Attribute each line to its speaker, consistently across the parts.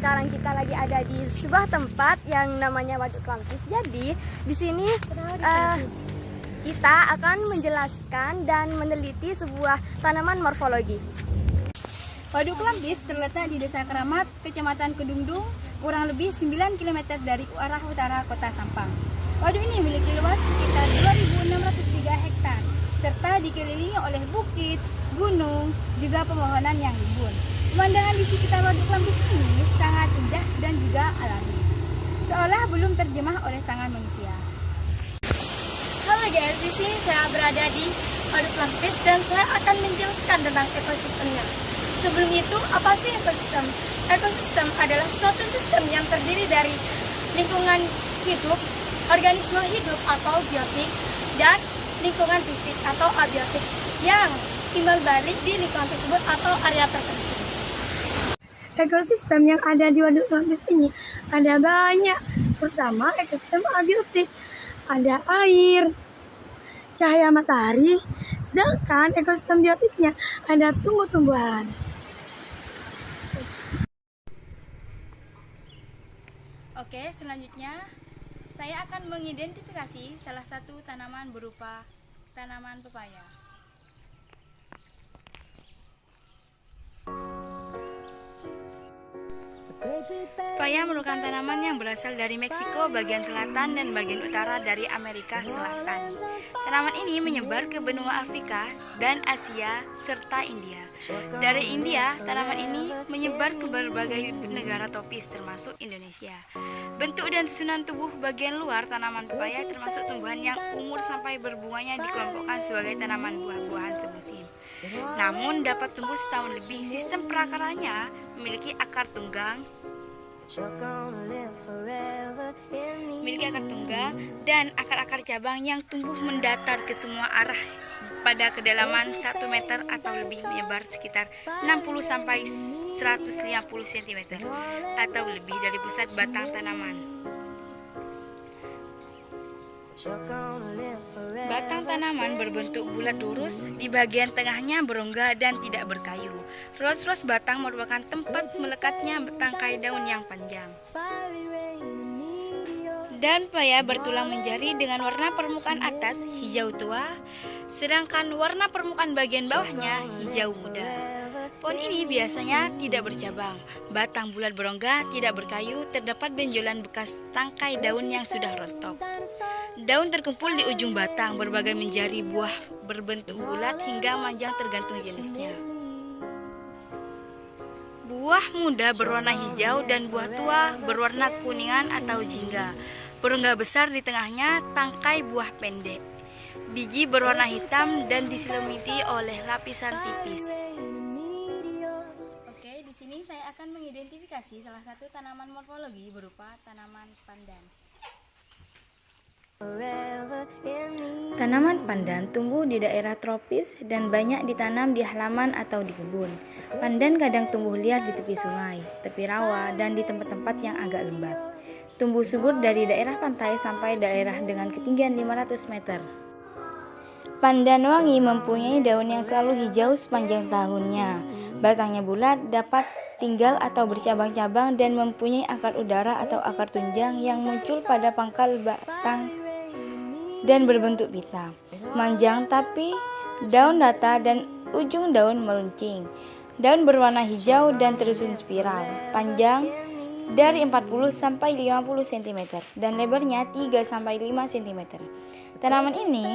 Speaker 1: sekarang kita lagi ada di sebuah tempat yang namanya Waduk Klampis. Jadi di sini kita akan menjelaskan dan meneliti sebuah tanaman morfologi.
Speaker 2: Waduk Klampis terletak di Desa Keramat, Kecamatan Kedungdung, kurang lebih 9 km dari arah utara Kota Sampang. Waduk ini memiliki luas sekitar 2.603 hektar, serta dikelilingi oleh bukit, gunung, juga pepohonan yang rimbun. Pemandangan di sekitar Waduk Klampis ini sangat indah dan juga alami, seolah belum terjemah oleh tangan manusia.
Speaker 3: Halo guys, di sini saya berada di Waduk Klampis dan saya akan menjelaskan tentang ekosistemnya. Sebelum itu, apa sih ekosistem? Ekosistem adalah suatu sistem yang terdiri dari lingkungan hidup, organisme hidup atau biotik, dan lingkungan fisik atau abiotik yang timbal balik di lingkungan tersebut atau area tertentu.
Speaker 4: Ekosistem yang ada di Waduk Klampis ini ada banyak. Pertama, ekosistem abiotik. Ada air, cahaya matahari, sedangkan ekosistem biotiknya ada tumbuh-tumbuhan.
Speaker 2: Oke, selanjutnya saya akan mengidentifikasi salah satu tanaman berupa tanaman pepaya. Pepaya merupakan tanaman yang berasal dari Meksiko bagian selatan dan bagian utara dari Amerika Selatan. Tanaman ini menyebar ke benua Afrika dan Asia serta India. Dari India, tanaman ini menyebar ke berbagai negara tropis termasuk Indonesia. Bentuk dan susunan tubuh bagian luar tanaman pepaya termasuk tumbuhan yang umur sampai berbunganya dikelompokkan sebagai tanaman buah-buahan semusim. Namun dapat tumbuh setahun lebih. Sistem perakaranya memiliki akar tunggang, dan akar-akar cabang yang tumbuh mendatar ke semua arah pada kedalaman 1 meter atau lebih, menyebar sekitar 60 sampai 150 cm atau lebih dari pusat batang tanaman. Batang tanaman berbentuk bulat lurus, di bagian tengahnya berongga dan tidak berkayu. Ros-ros batang merupakan tempat melekatnya tangkai daun yang panjang. Dan pepaya bertulang menjari dengan warna permukaan atas hijau tua, sedangkan warna permukaan bagian bawahnya hijau muda. Pohon ini biasanya tidak bercabang, batang bulat berongga, tidak berkayu, terdapat benjolan bekas tangkai daun yang sudah rontok. Daun terkumpul di ujung batang, berbagai menjari buah berbentuk bulat hingga panjang tergantung jenisnya. Buah muda berwarna hijau dan buah tua berwarna kuningan atau jingga. Berongga besar di tengahnya, tangkai buah pendek. Biji berwarna hitam dan diselimuti oleh lapisan tipis. Oke, di sini saya akan mengidentifikasi salah satu tanaman morfologi berupa tanaman pandan. Tanaman pandan tumbuh di daerah tropis dan banyak ditanam di halaman atau di kebun. Pandan kadang tumbuh liar di tepi sungai, tepi rawa, dan di tempat-tempat yang agak lembab. Tumbuh subur dari daerah pantai sampai daerah dengan ketinggian 500 meter. Pandan wangi mempunyai daun yang selalu hijau sepanjang tahunnya. Batangnya bulat, dapat tinggal atau bercabang-cabang, dan mempunyai akar udara atau akar tunjang yang muncul pada pangkal batang dan berbentuk pita. Manjang tapi daun datar dan ujung daun meruncing. Daun berwarna hijau dan tersusun spiral, panjang dari 40 sampai 50 cm dan lebarnya 3 sampai 5 cm. Tanaman ini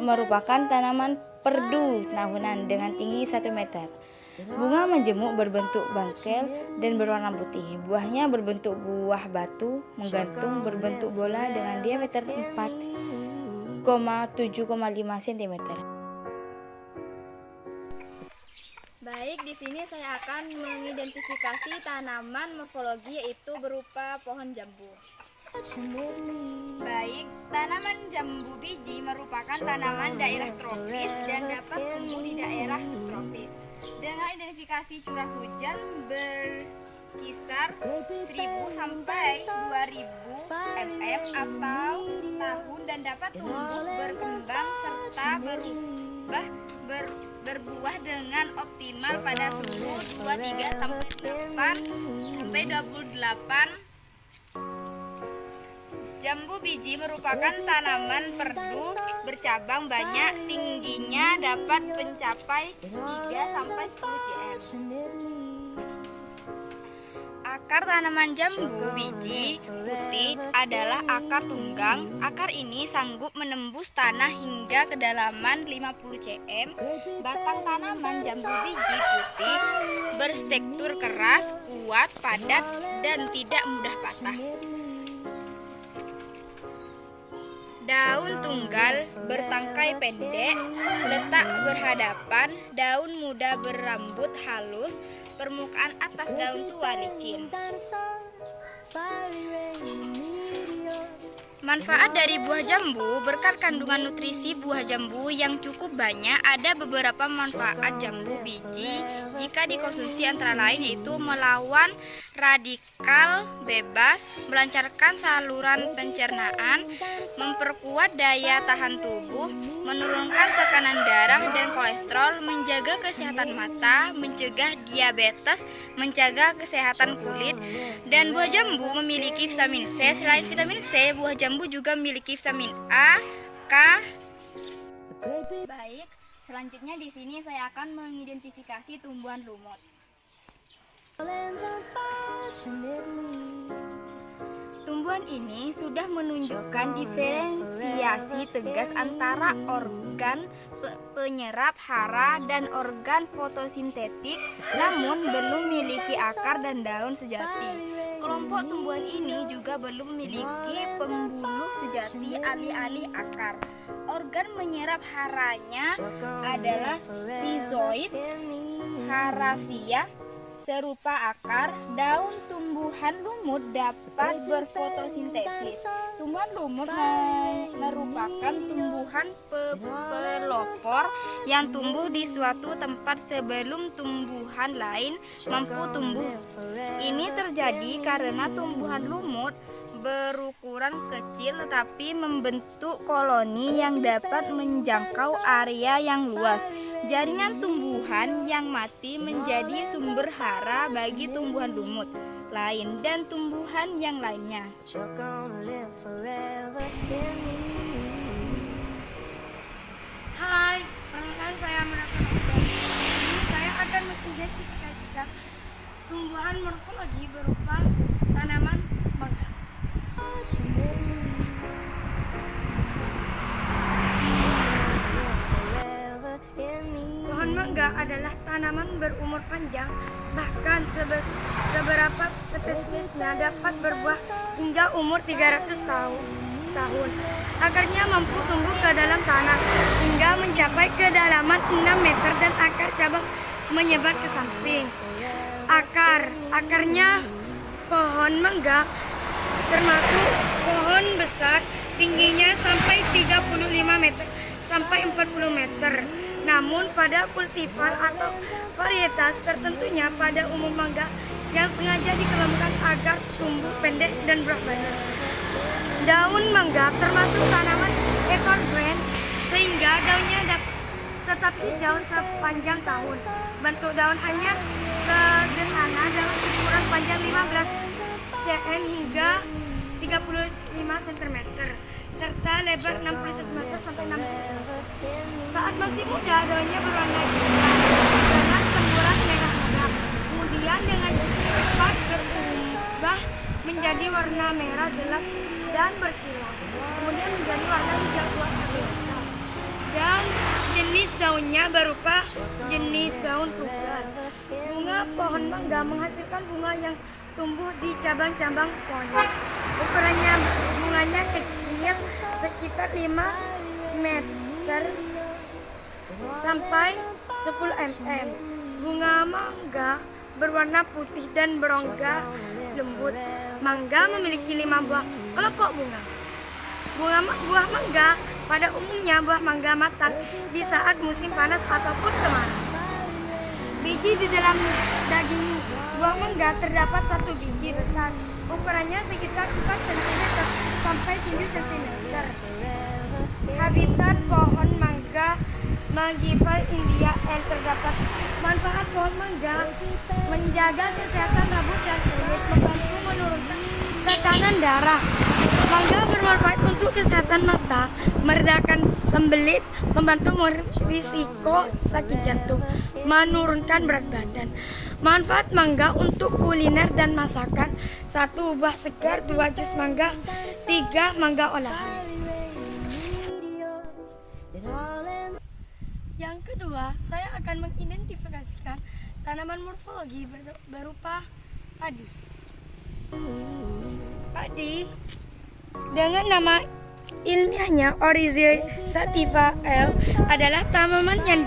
Speaker 2: merupakan tanaman perdu tahunan dengan tinggi 1 meter. Bunga majemuk berbentuk bangkel dan berwarna putih. Buahnya berbentuk buah batu menggantung berbentuk bola dengan diameter 4,7,5 cm.
Speaker 1: Baik, di sini saya akan mengidentifikasi tanaman morfologi yaitu berupa pohon jambu. Baik, tanaman jambu biji merupakan tanaman daerah tropis dan dapat tumbuh di daerah subtropis. Dengan identifikasi curah hujan berkisar 1000 sampai 2000 mm atau tahun dan dapat tumbuh, berkembang, serta berbuah dengan optimal pada suhu 23 sampai 28. Jambu biji merupakan tanaman perdu bercabang banyak, tingginya dapat mencapai 3 sampai 10 cm. Akar tanaman jambu biji putih adalah akar tunggang. Akar ini sanggup menembus tanah hingga kedalaman 50 cm. Batang tanaman jambu biji putih berstruktur keras, kuat, padat, dan tidak mudah patah. Daun tunggal bertangkai pendek, letak berhadapan, daun muda berambut halus, permukaan atas daun tua licin. Manfaat dari buah jambu: berkat kandungan nutrisi buah jambu yang cukup banyak, ada beberapa manfaat jambu biji jika dikonsumsi, antara lain yaitu melawan radikal bebas, melancarkan saluran pencernaan, memperkuat daya tahan tubuh, menurunkan tekanan darah dan kolesterol, menjaga kesehatan mata, mencegah diabetes, menjaga kesehatan kulit. Dan buah jambu memiliki vitamin C. Selain vitamin C, buah jambu juga memiliki vitamin A, K. Baik, selanjutnya di sini saya akan mengidentifikasi tumbuhan lumut. Tumbuhan ini sudah menunjukkan diferensiasi tegas antara organ penyerap hara dan organ fotosintetik, namun belum memiliki akar dan daun sejati. Kelompok tumbuhan ini juga belum memiliki pembuluh sejati alih-alih akar. Organ menyerap haranya adalah rhizoid, harafia, serupa akar. Daun tumbuhan lumut dapat berfotosintesis. Tumbuhan lumut merupakan tumbuhan pelopor yang tumbuh di suatu tempat sebelum tumbuhan lain mampu tumbuh. Ini terjadi karena tumbuhan lumut berukuran kecil tetapi membentuk koloni yang dapat menjangkau area yang luas. Jaringan tumbuhan yang mati menjadi sumber hara bagi tumbuhan lumut lain dan tumbuhan yang lainnya.
Speaker 4: Hai, perkenalkan saya Menakun Okto. Di sini saya akan mengidentifikasikan tumbuhan morfologi berupa tanaman mangga. Pohon mangga adalah tanaman berumur panjang, bahkan seberapa spesiesnya dapat berbuah hingga umur 300 tahun. Akarnya mampu tumbuh ke dalam tanah hingga mencapai kedalaman 6 meter dan akar cabang menyebar ke samping. Akarnya pohon mangga termasuk pohon besar, tingginya sampai 35 meter sampai 40 meter. Namun pada kultivar atau varietas tertentunya pada umum mangga yang sengaja dikembangkan agar tumbuh pendek dan berat badan. Daun mangga termasuk tanaman evergreen sehingga daunnya tetap hijau sepanjang tahun. Bentuk daun hanya sederhana dengan ukuran panjang 15 cm hingga 35 cm serta lebar 60 cm sampai 60 cm. Saat masih muda, daunnya berwarna coklat dengan semburan merah muda. Kemudian dengan cepat berubah menjadi warna merah gelap dan berkilau. Kemudian menjadi warna hijau tua sampai besar. Dan jenis daunnya berupa jenis daun tunggal. Bunga pohon mangga menghasilkan bunga yang tumbuh di cabang-cabang pohonnya. Ukurannya bunganya kecil sekitar 5 meter sampai 10 mm. Bunga mangga berwarna putih dan berongga lembut. Mangga memiliki 5 buah kelompok bunga. Buah mangga pada umumnya buah mangga matang di saat musim panas ataupun kemarau. Biji di dalam daging buah mangga terdapat 1 biji besar. Ukurannya sekitar 4 cm sampai 7 cm. Habitat pohon mangga Manggiefel India L. Terdapat manfaat pohon mangga menjaga kesehatan rambut dan kulit, membantu menurunkan tekanan darah. Mangga bermanfaat untuk kesehatan mata, meredakan sembelit, membantu risiko sakit jantung, menurunkan berat badan. Manfaat mangga untuk kuliner dan masakan: 1. Buah segar, 2. Jus mangga, 3. Mangga olahan. Yang kedua, saya akan mengidentifikasikan tanaman morfologi berupa padi. Padi dengan nama ilmiahnya Oryza sativa L. adalah tanaman yang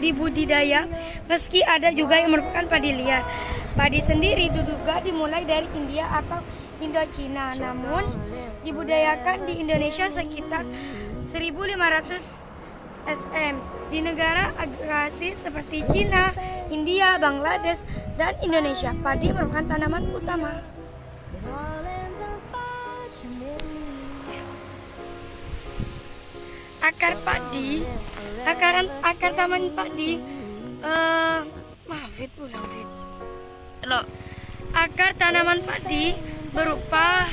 Speaker 4: dibudidaya, meski ada juga yang merupakan padi liar. Padi sendiri diduga dimulai dari India atau Indochina, namun dibudidayakan di Indonesia sekitar 1500 SM. Di negara agrasi seperti Cina, India, Bangladesh, dan Indonesia, padi merupakan tanaman utama. Akar taman padi, akar tanaman padi berupa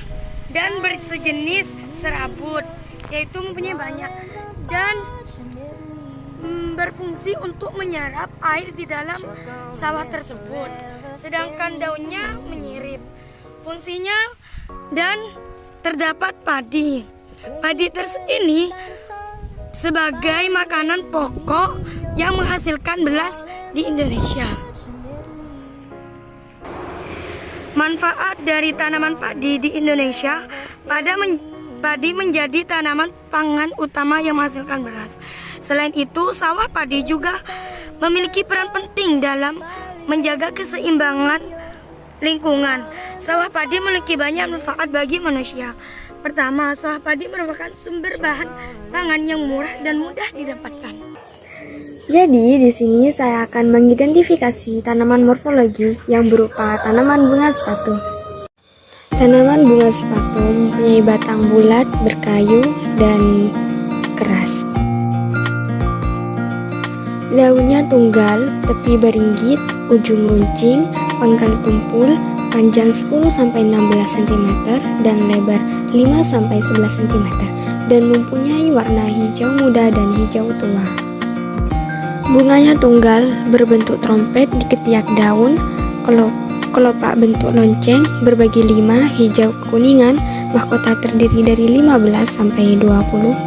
Speaker 4: dan bersejenis serabut, yaitu mempunyai banyak dan berfungsi untuk menyerap air di dalam sawah tersebut, sedangkan daunnya menyirip. Fungsinya dan terdapat padi. Padi ini sebagai makanan pokok yang menghasilkan beras di Indonesia. Manfaat dari tanaman padi di Indonesia: padi menjadi tanaman pangan utama yang menghasilkan beras. Selain itu, sawah padi juga memiliki peran penting dalam menjaga keseimbangan lingkungan. Sawah padi memiliki banyak manfaat bagi manusia. Pertama, sawah padi merupakan sumber bahan pangan yang murah dan mudah didapatkan.
Speaker 5: Jadi, di sini saya akan mengidentifikasi tanaman morfologi yang berupa tanaman bunga sepatu. Tanaman bunga sepatu mempunyai batang bulat, berkayu, dan keras. Daunnya tunggal, tepi beringgit, ujung runcing, pangkal tumpul, panjang 10-16 cm dan lebar 5-11 cm, dan mempunyai warna hijau muda dan hijau tua. Bunganya tunggal, berbentuk trompet di ketiak daun, kelopak bentuk lonceng, berbagi 5, hijau kekuningan. Mahkota terdiri dari 15-20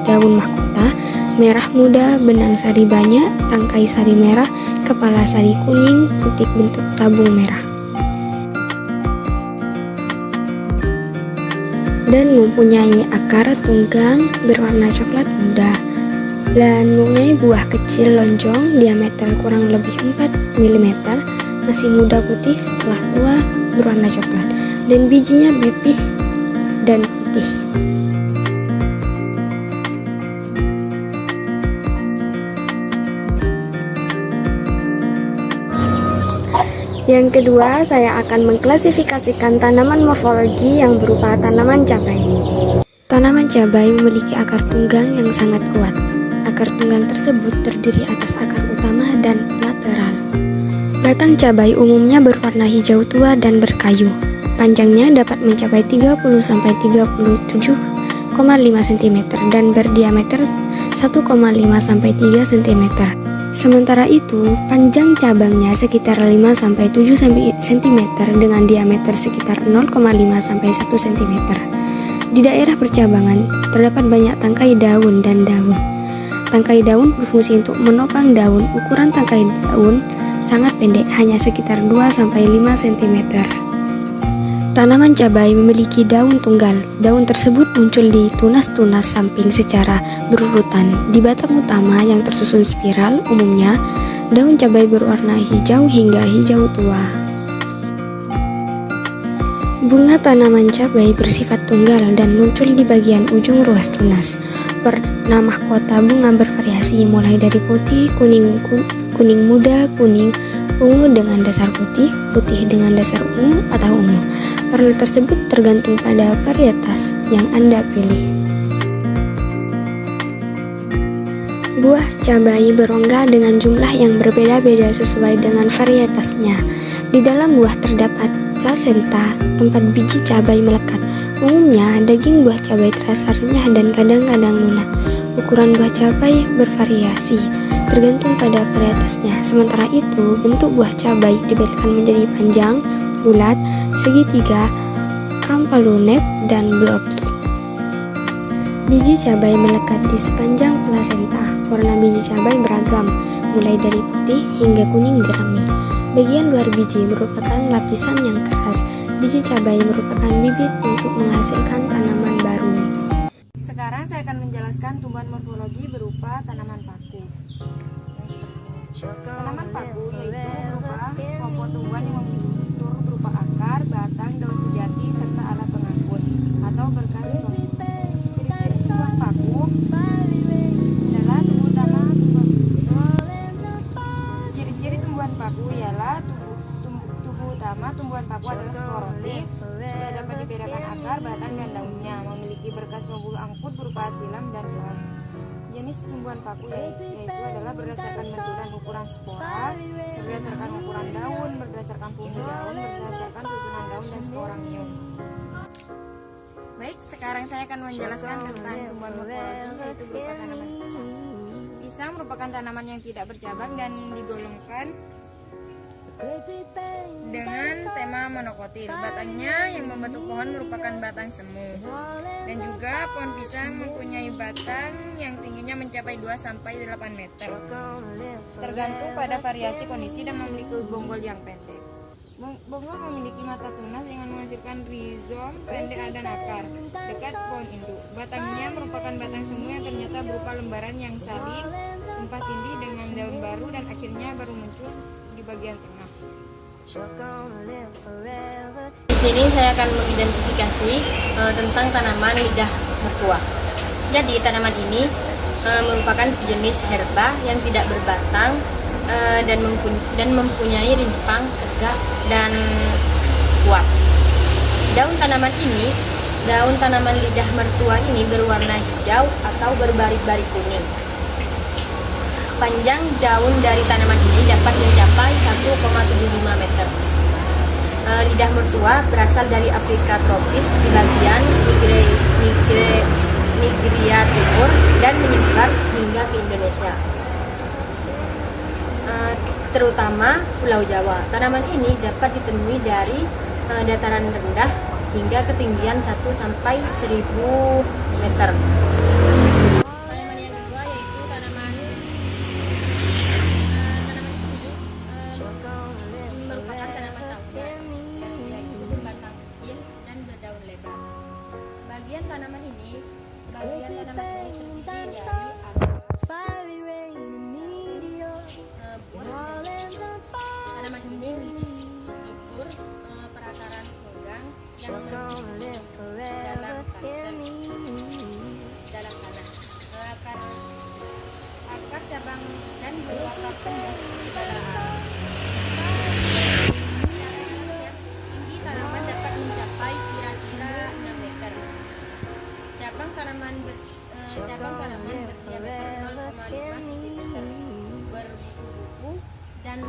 Speaker 5: daun mahkota, merah muda, benang sari banyak, tangkai sari merah, kepala sari kuning, putik bentuk tabung merah. Dan mempunyai akar tunggang berwarna coklat muda. Dan mempunyai buah kecil lonjong, diameter kurang lebih 4 mm, masih muda putih, setelah tua berwarna coklat, dan bijinya pipih dan putih. Yang kedua, saya akan mengklasifikasikan tanaman morfologi yang berupa tanaman cabai. Tanaman cabai memiliki akar tunggang yang sangat kuat. Akar tunggang tersebut terdiri atas akar utama dan lateral. Batang cabai umumnya berwarna hijau tua dan berkayu. Panjangnya dapat mencapai 30-37,5 cm dan berdiameter 1,5-3 cm. Sementara itu, panjang cabangnya sekitar 5-7 cm dengan diameter sekitar 0,5-1 cm. Di daerah percabangan terdapat banyak tangkai daun dan daun. Tangkai daun berfungsi untuk menopang daun. Ukuran tangkai daun sangat pendek, hanya sekitar 2-5 cm. Tanaman cabai memiliki daun tunggal. Daun tersebut muncul di tunas-tunas samping secara berurutan. Di batang utama yang tersusun spiral, umumnya daun cabai berwarna hijau hingga hijau tua. Bunga tanaman cabai bersifat tunggal dan muncul di bagian ujung ruas tunas. Warna mahkota bunga bervariasi mulai dari putih, kuning muda, kuning, ungu dengan dasar putih, putih dengan dasar ungu atau ungu. Warna tersebut tergantung pada varietas yang Anda pilih. Buah cabai berongga dengan jumlah yang berbeda-beda sesuai dengan varietasnya. Di dalam buah terdapat plasenta, tempat biji cabai melekat. Umumnya, daging buah cabai terasa renyah dan kadang-kadang lunak. Ukuran buah cabai bervariasi, tergantung pada varietasnya. Sementara itu, bentuk buah cabai dibedakan menjadi panjang, bulat, segitiga, ampallunet, dan blocky. Biji cabai melekat di sepanjang plasenta. Warna biji cabai beragam, mulai dari putih hingga kuning jerami. Bagian luar biji merupakan lapisan yang keras. Biji cabai merupakan bibit untuk menghasilkan tanaman baru.
Speaker 2: Sekarang saya akan menjelaskan tumbuhan morfologi berupa tanaman paku. Tanaman paku yaitu berupa kelompok tumbuhan yang memiliki struktur berupa akar, batang, daun sejati, serta alat pengangkut atau berkas tumbuhan. Ciri-ciri tumbuhan paku adalah tubuh utama Ciri-ciri tumbuhan paku ialah tubuh utama tumbuhan paku adalah sporotik, sudah dapat dibedakan akar, batang, dan daunnya, memiliki berkas pembuluh angkut berupa silam dan flaum. Jenis tumbuhan paku yaitu adalah berdasarkan bentuk dan ukuran spora, berdasarkan ukuran daun, berdasarkan fungsi daun, berdasarkan susunan daun dan sporangnya. Baik, sekarang saya akan menjelaskan tentang tumbuhan morfologi yaitu berupa tanaman pisang. Pisang merupakan tanaman yang tidak bercabang dan digolongkan dengan tema monokotil. Batangnya yang membentuk pohon merupakan batang semu. Dan juga pohon pisang mempunyai batang yang tingginya mencapai 2-8 meter. Tergantung pada variasi kondisi dan memiliki bonggol yang pendek. Bonggol memiliki mata tunas dengan menghasilkan rizom pendek dan akar dekat pohon induk. Batangnya merupakan batang semu yang ternyata berupa lembaran yang saling tumpah tindih dengan daun baru dan akhirnya baru muncul di bagian tengah.
Speaker 3: Di sini saya akan mengidentifikasi tentang tanaman lidah mertua. Jadi tanaman ini merupakan sejenis herba yang tidak berbatang dan mempunyai rimpang tegak dan kuat. Daun tanaman lidah mertua ini berwarna hijau atau berbaris-baris kuning. Panjang daun dari tanaman ini dapat mencapai 1,75 meter. Lidah mertua berasal dari Afrika tropis di bagian Nigeria Timur dan menyebar hingga ke Indonesia, terutama Pulau Jawa. Tanaman ini dapat ditemui dari dataran rendah hingga ketinggian 1-1000 meter. Tanaman yang kedua yaitu tanaman ini merupakan tanaman tahunan, yaitu berbatang kecil dan berdaun lebar. Bagian tanaman ini terdiri dari buah. Tanaman ini memiliki struktur perakaran logam yang dalam tanah. Akar cabang dan berakar pendek segala arah. Tinggi tanaman dapat mencapai kira-kira 6 meter. Cabang tanaman berdiameter 0,5 cm, berbuku dan